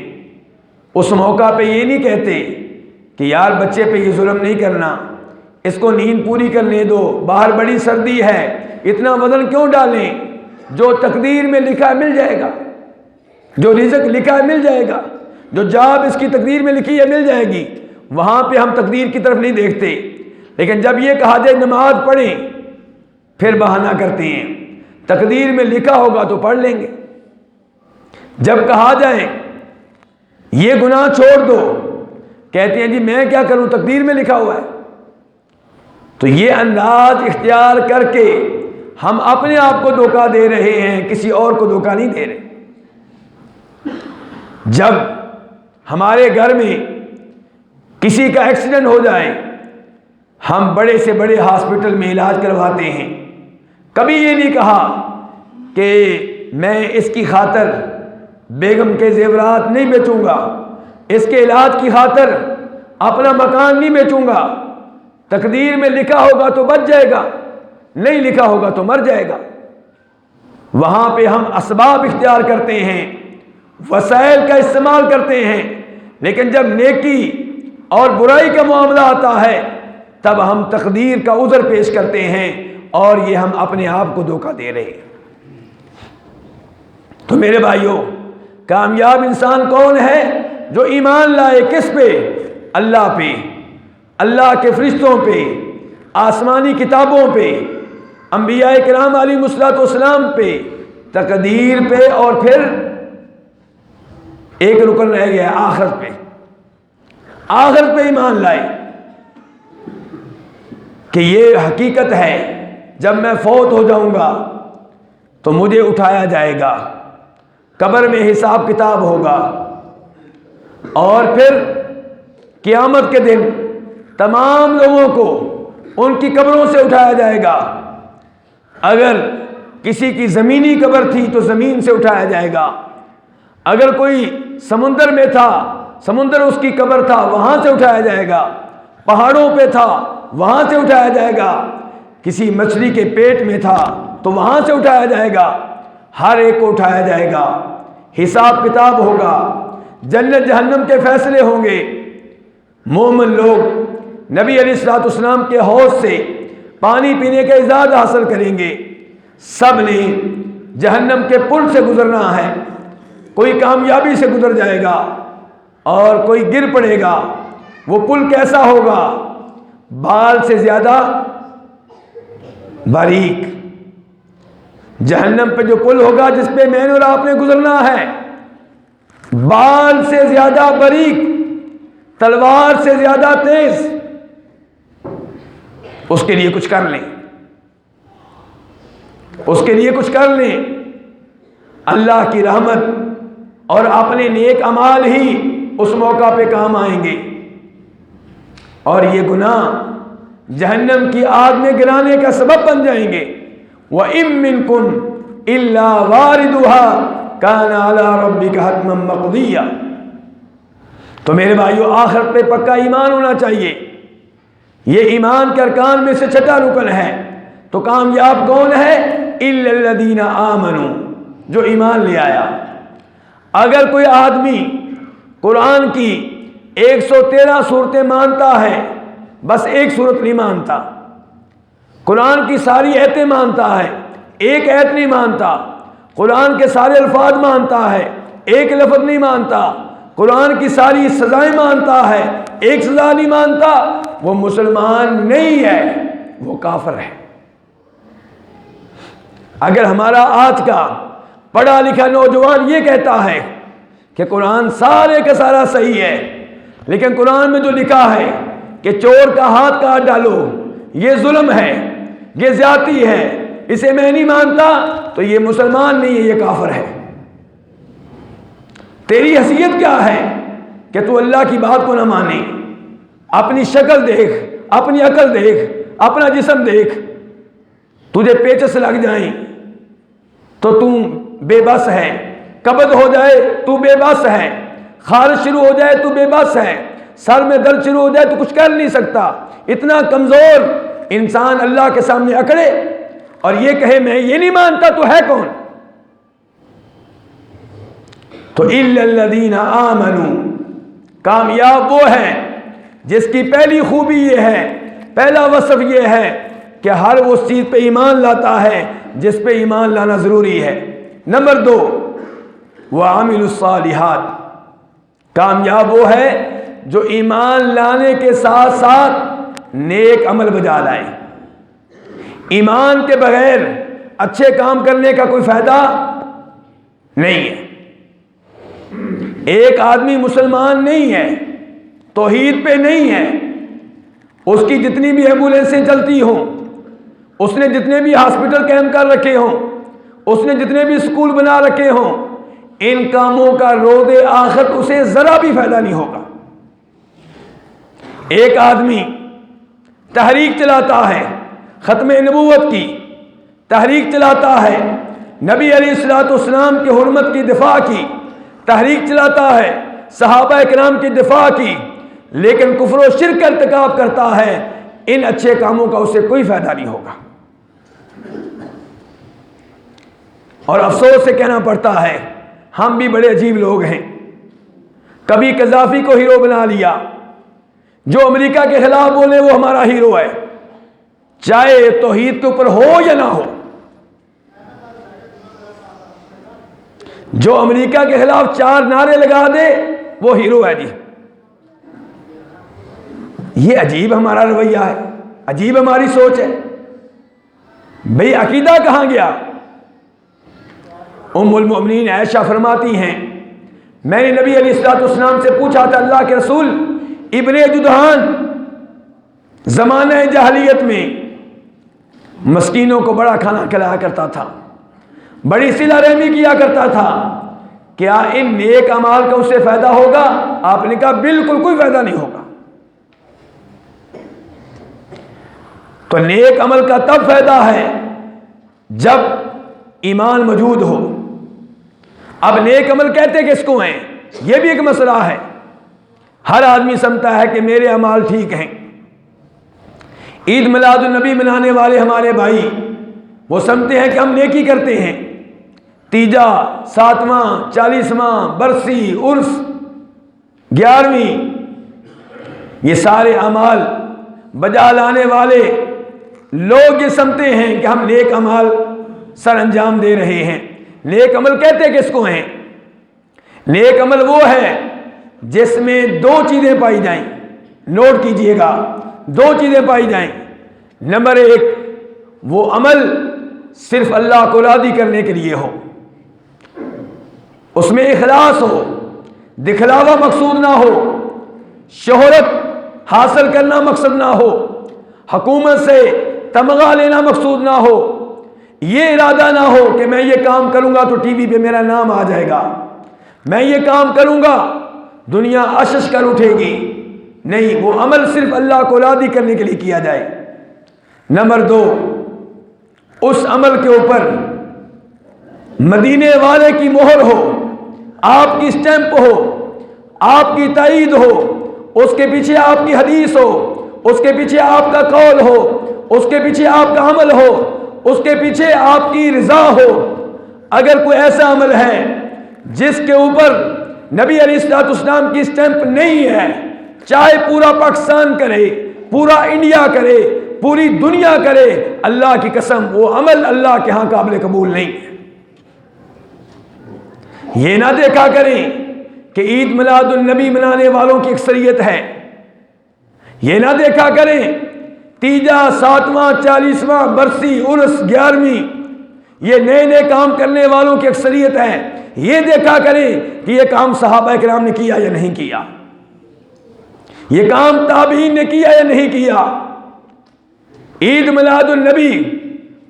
اس موقع پہ یہ نہیں کہتے کہ یار بچے پہ یہ ظلم نہیں کرنا، اس کو نیند پوری کرنے دو، باہر بڑی سردی ہے، اتنا وزن کیوں ڈالیں؟ جو تقدیر میں لکھا ہے مل جائے گا، جو رزق لکھا ہے مل جائے گا، جو جاب اس کی تقدیر میں لکھی ہے مل جائے گی۔ وہاں پہ ہم تقدیر کی طرف نہیں دیکھتے، لیکن جب یہ کہا جائے نماز پڑھیں پھر بہانہ کرتے ہیں، تقدیر میں لکھا ہوگا تو پڑھ لیں گے۔ جب کہا جائے یہ گناہ چھوڑ دو، کہتے ہیں جی میں کیا کروں، تقدیر میں لکھا ہوا ہے۔ تو یہ انداز اختیار کر کے ہم اپنے آپ کو دھوکہ دے رہے ہیں، کسی اور کو دھوکہ نہیں دے رہے۔ جب ہمارے گھر میں کسی کا ایکسیڈنٹ ہو جائے، ہم بڑے سے بڑے ہاسپٹل میں علاج کرواتے ہیں، کبھی یہ نہیں کہا کہ میں اس کی خاطر بیگم کے زیورات نہیں بیچوں گا، اس کے علاج کی خاطر اپنا مکان نہیں بیچوں گا۔ تقدیر میں لکھا ہوگا تو بچ جائے گا، نہیں لکھا ہوگا تو مر جائے گا۔ وہاں پہ ہم اسباب اختیار کرتے ہیں، وسائل کا استعمال کرتے ہیں، لیکن جب نیکی اور برائی کا معاملہ آتا ہے تب ہم تقدیر کا عذر پیش کرتے ہیں، اور یہ ہم اپنے آپ کو دھوکہ دے رہے ہیں۔ تو میرے بھائیوں، کامیاب انسان کون ہے؟ جو ایمان لائے کس پہ؟ اللہ پہ، اللہ کے فرشتوں پہ، آسمانی کتابوں پہ، انبیاء کرام علیہم السلام پہ، تقدیر پہ، اور پھر ایک رکن رہ گیا آخرت پہ۔ آخرت پہ ایمان لائے کہ یہ حقیقت ہے جب میں فوت ہو جاؤں گا تو مجھے اٹھایا جائے گا، قبر میں حساب کتاب ہوگا، اور پھر قیامت کے دن تمام لوگوں کو ان کی قبروں سے اٹھایا جائے گا۔ اگر کسی کی زمینی قبر تھی تو زمین سے اٹھایا جائے گا، اگر کوئی سمندر میں تھا، سمندر اس کی قبر تھا، وہاں سے اٹھایا جائے گا، پہاڑوں پہ تھا وہاں سے اٹھایا جائے گا، کسی مچھلی کے پیٹ میں تھا تو وہاں سے اٹھایا جائے گا، ہر ایک کو اٹھایا جائے گا، حساب کتاب ہوگا، جنت جہنم کے فیصلے ہوں گے۔ مومن لوگ نبی علیہ الصلوۃ والسلام کے حوض سے پانی پینے کا اعزاز حاصل کریں گے۔ سب نے جہنم کے پل سے گزرنا ہے، کوئی کامیابی سے گزر جائے گا اور کوئی گر پڑے گا۔ وہ پل کیسا ہوگا؟ بال سے زیادہ باریک۔ جہنم پہ جو پل ہوگا جس پہ میں نے اور آپ نے گزرنا ہے، بال سے زیادہ باریک، تلوار سے زیادہ تیز، اس کے لیے کچھ کر لیں، اس کے لیے کچھ کر لیں۔ اللہ کی رحمت اور اپنے نیک اعمال ہی اس موقع پہ کام آئیں گے، اور یہ گناہ جہنم کی آگ میں گرانے کا سبب بن جائیں گے۔ وَإِن مِّنكُمْ إِلَّا وَارِدُهَا كَانَ عَلَىٰ رَبِّكَ حَتْمًا مَّقْضِيًّا۔ تو میرے بھائیو، آخرت پہ پکا ایمان ہونا چاہیے، یہ ایمان کے ارکان میں سے چھٹا رکن ہے۔ تو کامیاب کون ہے؟ إِلَّا الَّذِينَ آمَنُوا، جو ایمان لے آیا۔ اگر کوئی آدمی قرآن کی 113 صورتیں مانتا ہے، بس ایک صورت نہیں مانتا، قرآن کی ساری ایتیں مانتا ہے، ایک ایت نہیں مانتا، قرآن کے سارے الفاظ مانتا ہے، ایک لفظ نہیں مانتا، قرآن کی ساری سزائیں مانتا ہے، ایک سزا نہیں مانتا، وہ مسلمان نہیں ہے، وہ کافر ہے۔ اگر ہمارا آج کا پڑھا لکھا نوجوان یہ کہتا ہے کہ قرآن سارے کا سارا صحیح ہے، لیکن قرآن میں جو لکھا ہے کہ چور کا ہاتھ کاٹ ڈالو، یہ ظلم ہے، یہ زیادتی ہے، اسے میں نہیں مانتا، تو یہ مسلمان نہیں ہے، یہ کافر ہے۔ تیری حیثیت کیا ہے کہ تو اللہ کی بات کو نہ مانے؟ اپنی شکل دیکھ، اپنی عقل دیکھ، اپنا جسم دیکھ، تجھے پیچس لگ جائیں تو تم بے بس ہے، قبض ہو جائے تو بے بس ہے، خارش شروع ہو جائے تو بے بس ہے، سر میں درد شروع ہو جائے تو کچھ کر نہیں سکتا۔ اتنا کمزور انسان اللہ کے سامنے اکڑے اور یہ کہے میں یہ نہیں مانتا، تو ہے کون؟ تو إِلَّا الَّذِينَ آمَنُوا، کامیاب وہ ہے جس کی پہلی خوبی یہ ہے، پہلا وصف یہ ہے کہ ہر اس چیز پہ ایمان لاتا ہے جس پہ ایمان لانا ضروری ہے۔ نمبر 2، وَعَمِلُوا الصَّالِحَاتِ، کامیاب وہ ہے جو ایمان لانے کے ساتھ ساتھ نیک عمل بجا لائے۔ ایمان کے بغیر اچھے کام کرنے کا کوئی فائدہ نہیں ہے۔ ایک آدمی مسلمان نہیں ہے، توحید پہ نہیں ہے، اس کی جتنی بھی ایمبولینسیں چلتی ہوں، اس نے جتنے بھی ہاسپٹل قائم کر رکھے ہوں، اس نے جتنے بھی اسکول بنا رکھے ہوں، ان کاموں کا روز آخرت اسے ذرا بھی فائدہ نہیں ہوگا۔ ایک آدمی تحریک چلاتا ہے، ختم نبوت کی تحریک چلاتا ہے، نبی علیہ الصلوۃ والسلام کی حرمت کی دفاع کی تحریک چلاتا ہے، صحابہ کرام کی دفاع کی، لیکن کفر و شرک کا ارتکاب کرتا ہے، ان اچھے کاموں کا اسے کوئی فائدہ نہیں ہوگا۔ اور افسوس سے کہنا پڑتا ہے، ہم بھی بڑے عجیب لوگ ہیں۔ کبھی قذافی کو ہیرو بنا لیا، جو امریکہ کے خلاف بولے وہ ہمارا ہیرو ہے، چاہے توحید کے اوپر ہو یا نہ ہو۔ جو امریکہ کے خلاف 4 نعرے لگا دے وہ ہیرو ہے جی۔ یہ عجیب ہمارا رویہ ہے، عجیب ہماری سوچ ہے۔ بھئی عقیدہ کہاں گیا؟ ام المؤمنین عائشہ فرماتی ہیں، میں نے نبی علیہ الصلوۃ والسلام سے پوچھا تھا، اللہ کے رسول، ابن جدعان زمانہ جاہلیت میں مسکینوں کو بڑا کھانا کھلایا کرتا تھا، بڑی صلہ رحمی کیا کرتا تھا، کیا ان نیک اعمال کا اسے فائدہ ہوگا؟ آپ نے کہا بالکل کوئی فائدہ نہیں ہوگا۔ تو نیک عمل کا تب فائدہ ہے جب ایمان موجود ہو۔ اب نیک عمل کہتے کس کو ہیں؟ یہ بھی ایک مسئلہ ہے۔ ہر آدمی سمجھتا ہے کہ میرے اعمال ٹھیک ہیں، عید میلاد النبی منانے والے ہمارے بھائی وہ سمجھتے ہیں کہ ہم نیکی کرتے ہیں، تیجا، 7واں، 40واں، برسی، عرس، 11ویں، یہ سارے اعمال بجا لانے والے لوگ یہ سمجھتے ہیں کہ ہم نیک اعمال سر انجام دے رہے ہیں۔ نیک عمل کہتے کس کو ہیں؟ نیک عمل وہ ہے جس میں دو چیزیں پائی جائیں، نوٹ کیجئے گا، دو چیزیں پائی جائیں۔ نمبر ایک، وہ عمل صرف اللہ کو راضی کرنے کے لیے ہو، اس میں اخلاص ہو، دکھلاوا مقصود نہ ہو، شہرت حاصل کرنا مقصد نہ ہو، حکومت سے تمغہ لینا مقصود نہ ہو، یہ ارادہ نہ ہو کہ میں یہ کام کروں گا تو ٹی وی پہ میرا نام آ جائے گا، میں یہ کام کروں گا دنیا اشش کر اٹھے گی، نہیں، وہ عمل صرف اللہ کو راضی کرنے کے لیے کیا جائے۔ نمبر دو، اس عمل کے اوپر مدینے والے کی مہر ہو، آپ کی اسٹیمپ ہو، آپ کی تائید ہو، اس کے پیچھے آپ کی حدیث ہو، اس کے پیچھے آپ کا قول ہو، اس کے پیچھے آپ کا عمل ہو، اس کے پیچھے آپ کی رضا ہو۔ اگر کوئی ایسا عمل ہے جس کے اوپر نبی علیہ السلام کی اسٹیمپ نہیں ہے، چاہے پورا پاکستان کرے، پورا انڈیا کرے، پوری دنیا کرے، اللہ کی قسم وہ عمل اللہ کے ہاں قابل قبول نہیں ہے۔ یہ نہ دیکھا کریں کہ عید میلاد النبی منانے والوں کی اکثریت ہے، یہ نہ دیکھا کریں تیجا، 7واں، 40واں، برسی، عرس، 11ویں یہ نئے نئے کام کرنے والوں کی اکثریت ہے، یہ دیکھا کریں کہ یہ کام صحابہ کرام نے کیا یا نہیں کیا، یہ کام تابعین نے کیا یا نہیں کیا۔ عید میلاد النبی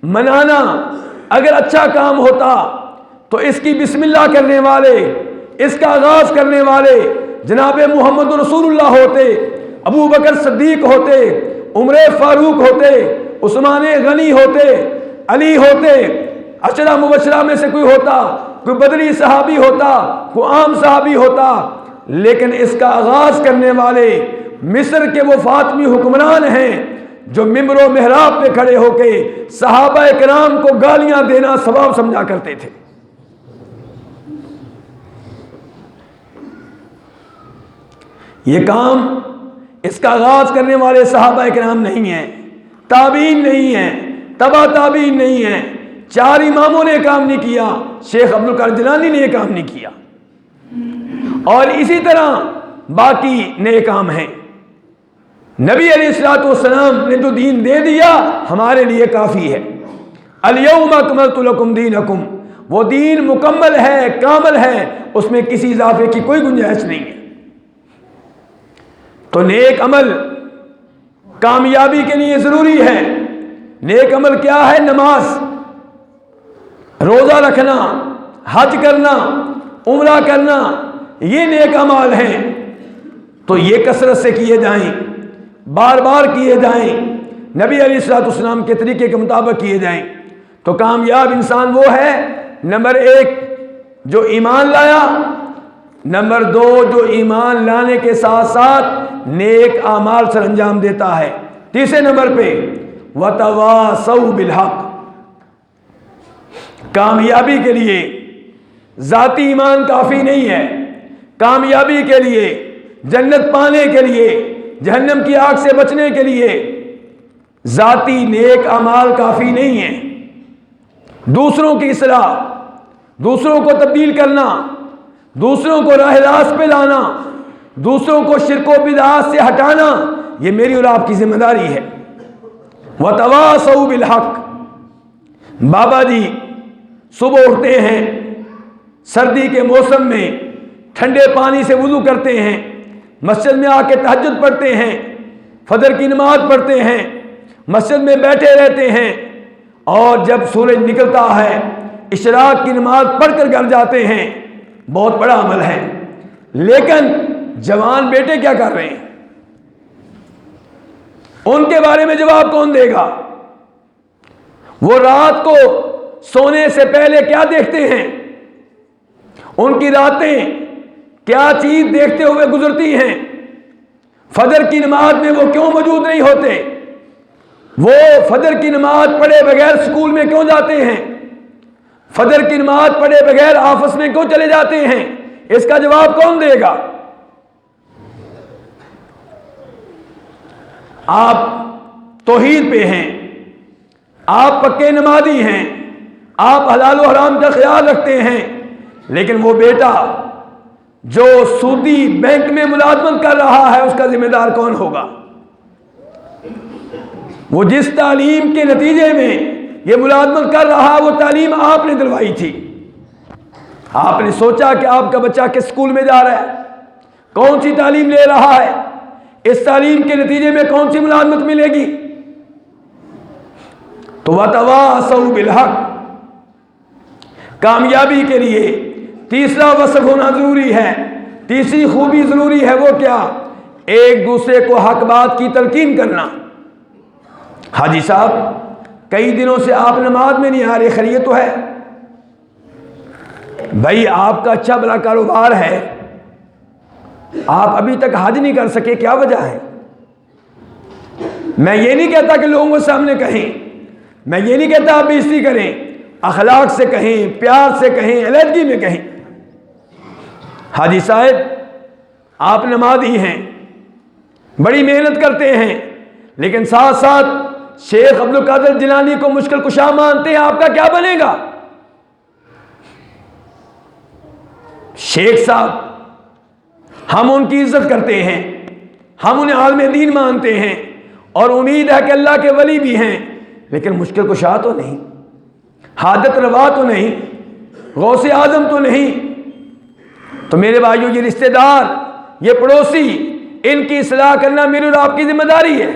منانا اگر اچھا کام ہوتا تو اس کی بسم اللہ کرنے والے، اس کا آغاز کرنے والے جناب محمد رسول اللہ ہوتے، ابو بکر صدیق ہوتے، عمر فاروق ہوتے، عثمان غنی ہوتے، علی ہوتے، عشرہ مبشرہ میں سے کوئی ہوتا، کوئی بدری صحابی ہوتا، کوئی عام صحابی ہوتا، لیکن اس کا آغاز کرنے والے مصر کے وہ فاطمی حکمران ہیں جو ممبر و محراب پہ کھڑے ہو کے صحابہ کرام کو گالیاں دینا ثواب سمجھا کرتے تھے۔ یہ کام، اس کا آغاز کرنے والے صحابہ کرام نہیں ہیں، تابعین نہیں ہیں، تبع تابعین نہیں ہیں، 4 اماموں نے کام نہیں کیا، شیخ عبدالقادر جیلانی نے یہ کام نہیں کیا، اور اسی طرح باقی نئے کام ہیں۔ نبی علیہ السلام نے جو دین دے دیا ہمارے لیے کافی ہے۔ الیوم اکملت لکم دینکم، وہ دین مکمل ہے، کامل ہے، اس میں کسی اضافے کی کوئی گنجائش نہیں ہے۔ تو نیک عمل کامیابی کے لیے ضروری ہے۔ نیک عمل کیا ہے؟ نماز، روزہ رکھنا، حج کرنا، عمرہ کرنا، یہ نیک اعمال ہیں۔ تو یہ کثرت سے کیے جائیں، بار بار کیے جائیں، نبی علیہ السلام کے طریقے کے مطابق کیے جائیں، تو کامیاب انسان وہ ہے، نمبر 1 جو ایمان لایا، نمبر 2 جو ایمان لانے کے ساتھ ساتھ نیک اعمال سر انجام دیتا ہے، تیسرے نمبر پہ وَتَوَاصَوْا بِالْحَقِّ۔ کامیابی کے لیے ذاتی ایمان کافی نہیں ہے، کامیابی کے لیے، جنت پانے کے لیے، جہنم کی آگ سے بچنے کے لیے ذاتی نیک اعمال کافی نہیں ہیں۔ دوسروں کی اصلاح، دوسروں کو تبدیل کرنا، دوسروں کو راہ راست پہ لانا، دوسروں کو شرک و بدعات سے ہٹانا، یہ میری اور آپ کی ذمہ داری ہے۔ وَتَوَاصَوْا بِالْحَقِّ۔ بابا جی صبح اٹھتے ہیں، سردی کے موسم میں ٹھنڈے پانی سے وضو کرتے ہیں، مسجد میں آ کے تہجد پڑھتے ہیں، فجر کی نماز پڑھتے ہیں، مسجد میں بیٹھے رہتے ہیں، اور جب سورج نکلتا ہے اشراق کی نماز پڑھ کر گھر جاتے ہیں، بہت بڑا عمل ہے۔ لیکن جوان بیٹے کیا کر رہے ہیں؟ ان کے بارے میں جواب کون دے گا؟ وہ رات کو سونے سے پہلے کیا دیکھتے ہیں؟ ان کی راتیں کیا چیز دیکھتے ہوئے گزرتی ہیں؟ فجر کی نماز میں وہ کیوں موجود نہیں ہوتے؟ وہ فجر کی نماز پڑھے بغیر اسکول میں کیوں جاتے ہیں؟ فجر کی نماز پڑھے بغیر آفس میں کیوں چلے جاتے ہیں؟ اس کا جواب کون دے گا؟ آپ توحید پہ ہیں، آپ پکے نمازی ہیں، آپ حلال و حرام کا خیال رکھتے ہیں، لیکن وہ بیٹا جو سودی بینک میں ملازمت کر رہا ہے اس کا ذمہ دار کون ہوگا؟ وہ جس تعلیم کے نتیجے میں یہ ملازمت کر رہا وہ تعلیم آپ نے دلوائی تھی۔ آپ نے سوچا کہ آپ کا بچہ کس اسکول میں جا رہا ہے، کون سی تعلیم لے رہا ہے، اس تعلیم کے نتیجے میں کون سی ملازمت ملے گی؟ تو وَتَوَاصَوْا بِالْحَقِّ، کامیابی کے لیے تیسرا وصف ہونا ضروری ہے، تیسری خوبی ضروری ہے۔ وہ کیا؟ ایک دوسرے کو حق بات کی تلقین کرنا۔ حاجی صاحب کئی دنوں سے آپ نماز میں نہیں آ رہے، خیریت تو ہے؟ بھائی آپ کا اچھا بڑا کاروبار ہے، آپ ابھی تک حج نہیں کر سکے، کیا وجہ ہے؟ میں یہ نہیں کہتا کہ لوگوں کے سامنے کہیں، میں یہ نہیں کہتا آپ بےعزتی کریں، اخلاق سے کہیں، پیار سے کہیں، علیحدگی میں کہیں۔ حاجی صاحب آپ نمازی ہیں، بڑی محنت کرتے ہیں، لیکن ساتھ ساتھ شیخ عبد القادر جیلانی کو مشکل کشا مانتے ہیں، آپ کا کیا بنے گا؟ شیخ صاحب ہم ان کی عزت کرتے ہیں، ہم انہیں عالم دین مانتے ہیں اور امید ہے کہ اللہ کے ولی بھی ہیں، لیکن مشکل کشا تو نہیں، حاجت روا تو نہیں، غوث اعظم تو نہیں۔ تو میرے بھائیوں یہ رشتہ دار، یہ پڑوسی، ان کی اصلاح کرنا میری اور آپ کی ذمہ داری ہے۔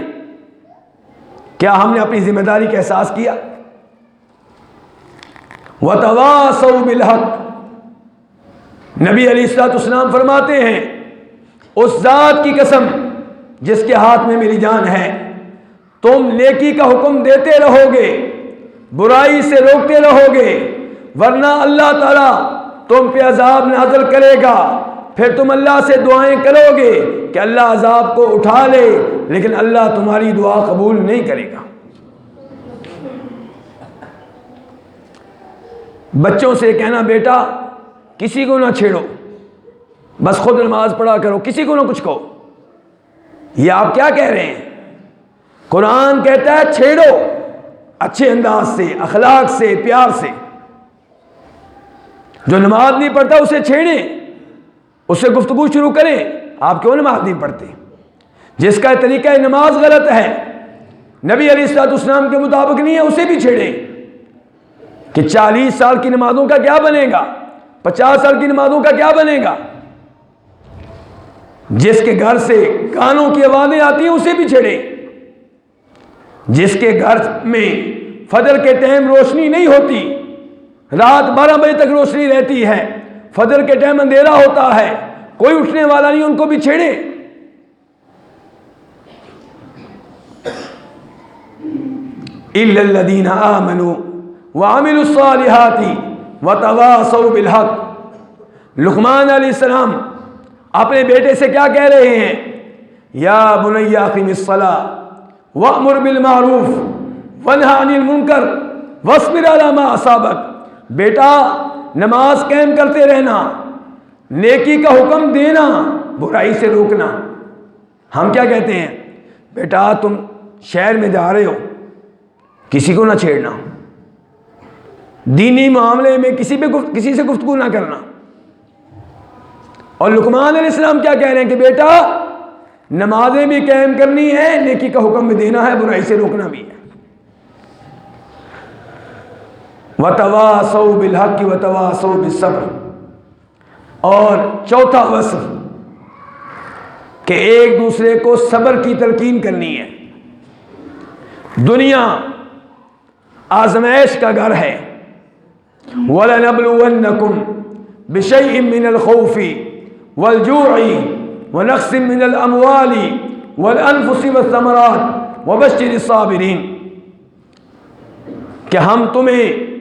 کیا ہم نے اپنی ذمہ داری کا احساس کیا؟ وَتَوَاصَوْا بِالْحَقِّ، نبی علیہ السلام فرماتے ہیں اس ذات کی قسم جس کے ہاتھ میں میری جان ہے، تم نیکی کا حکم دیتے رہو گے، برائی سے روکتے رہو گے، ورنہ اللہ تعالیٰ تم پہ عذاب نازل کرے گا، پھر تم اللہ سے دعائیں کرو گے کہ اللہ عذاب کو اٹھا لے، لیکن اللہ تمہاری دعا قبول نہیں کرے گا۔ بچوں سے کہنا بیٹا کسی کو نہ چھیڑو، بس خود نماز پڑھا کرو، کسی کو نہ کچھ کہو، یہ آپ کیا کہہ رہے ہیں؟ قرآن کہتا ہے چھیڑو، اچھے انداز سے، اخلاق سے، پیار سے۔ جو نماز نہیں پڑھتا اسے چھیڑیں، اس سے گفتگو شروع کریں، آپ کیوں نماز نہیں پڑھتے؟ جس کا طریقہ نماز غلط ہے، نبی علیہ السلام کے مطابق نہیں ہے، اسے بھی چھیڑیں کہ 40 سال کی نمازوں کا کیا بنے گا، 50 سال کی نمازوں کا کیا بنے گا۔ جس کے گھر سے کانوں کی آوازیں آتی ہیں اسے بھی چھیڑیں، جس کے گھر میں فجر کے ٹائم روشنی نہیں ہوتی، رات 12 بجے تک روشنی رہتی ہے، فجر کے ٹائم اندھیرا ہوتا ہے، کوئی اٹھنے والا نہیں، ان کو بھی چھیڑیں۔ إِلَّا الَّذِينَ آمَنُوا وَعَمِلُوا الصَّالِحَاتِ وَتَوَاصَوْا بِالْحَقِّ، لقمان علیہ السلام اپنے بیٹے سے کیا کہہ رہے ہیں؟ یا بنی اقم الصلاۃ وأمر بالمعروف وانہا عن المنکر واصبر علی ما اصابک، بیٹا نماز قائم کرتے رہنا، نیکی کا حکم دینا، برائی سے روکنا۔ ہم کیا کہتے ہیں؟ بیٹا تم شہر میں جا رہے ہو، کسی کو نہ چھیڑنا، دینی معاملے میں کسی سے گفتگو نہ کرنا۔ اور لقمان علیہ السلام کیا کہہ رہے ہیں کہ بیٹا نمازیں بھی قائم کرنی ہے، نیکی کا حکم بھی دینا ہے، برائی سے روکنا بھی ہے۔ وَتَوَاصَوْا بِالْحَقِّ وَتَوَاصَوْا بِالصَّبْرِ، اور چوتھا وصف کہ ایک دوسرے کو صبر کی تلقین کرنی ہے۔ دنیا آزمائش کا گھر ہے۔ وَلَنَبْلُوَنَّكُمْ بِشَيْءٍ مِّنَ الْخَوْفِ وَالْجُوعِ وَنَقْصٍ مِّنَ الْأَمْوَالِ وَالْأَنفُسِ وَالثَّمَرَاتِ وَبَشِّرِ الصَّابِرِينَ، کہ ہم تمہیں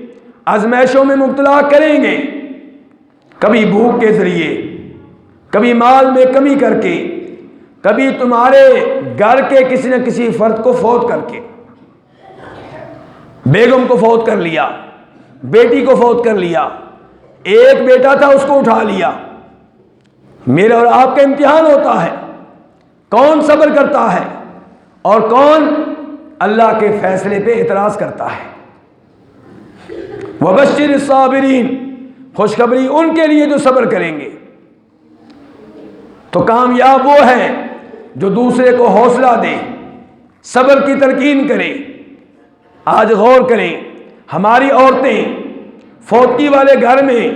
آزمائشوں میں مبتلا کریں گے، کبھی بھوک کے ذریعے، کبھی مال میں کمی کر کے، کبھی تمہارے گھر کے کسی نہ کسی فرد کو فوت کر کے۔ بیگم کو فوت کر لیا، بیٹی کو فوت کر لیا، ایک بیٹا تھا اس کو اٹھا لیا۔ میرا اور آپ کا امتحان ہوتا ہے، کون صبر کرتا ہے اور کون اللہ کے فیصلے پہ اعتراض کرتا ہے۔ وَبَشِّرِ الصَّابِرِينَ، خوشخبری ان کے لیے جو صبر کریں گے۔ تو کامیاب وہ ہے جو دوسرے کو حوصلہ دے، صبر کی تلقین کرے۔ آج غور کریں، ہماری عورتیں فوتگی والے گھر میں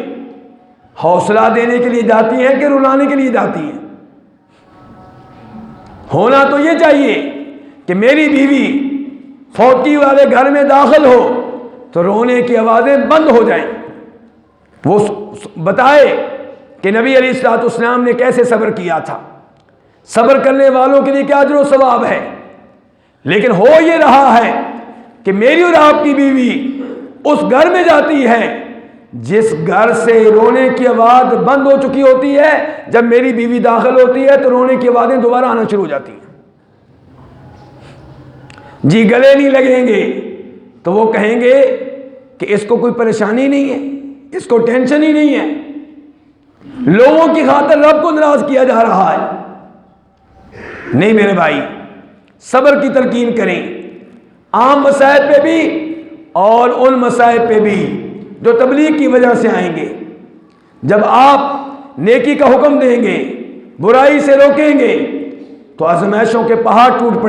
حوصلہ دینے کے لیے جاتی ہیں کہ رلانے کے لیے جاتی ہیں؟ ہونا تو یہ چاہیے کہ میری بیوی فوتگی والے گھر میں داخل ہو تو رونے کی آوازیں بند ہو جائیں، وہ بتائے کہ نبی علیہ الصلوۃ والسلام نے کیسے صبر کیا تھا، صبر کرنے والوں کے لیے کیا اجر و ثواب ہے۔ لیکن ہو یہ رہا ہے کہ میری اور آپ کی بیوی اس گھر میں جاتی ہے جس گھر سے رونے کی آواز بند ہو چکی ہوتی ہے، جب میری بیوی داخل ہوتی ہے تو رونے کی آوازیں دوبارہ آنا شروع ہو جاتی ہیں۔ جی گلے نہیں لگیں گے تو وہ کہیں گے کہ اس کو کوئی پریشانی نہیں ہے، اس کو ٹینشن ہی نہیں ہے۔ لوگوں کی خاطر رب کو ناراض کیا جا رہا ہے۔ نہیں میرے بھائی، صبر کی تلقین کریں، عام مسائل پہ بھی اور ان مسائل پہ بھی جو تبلیغ کی وجہ سے آئیں گے۔ جب آپ نیکی کا حکم دیں گے، برائی سے روکیں گے تو آزمائشوں کے پہاڑ ٹوٹ پڑیں۔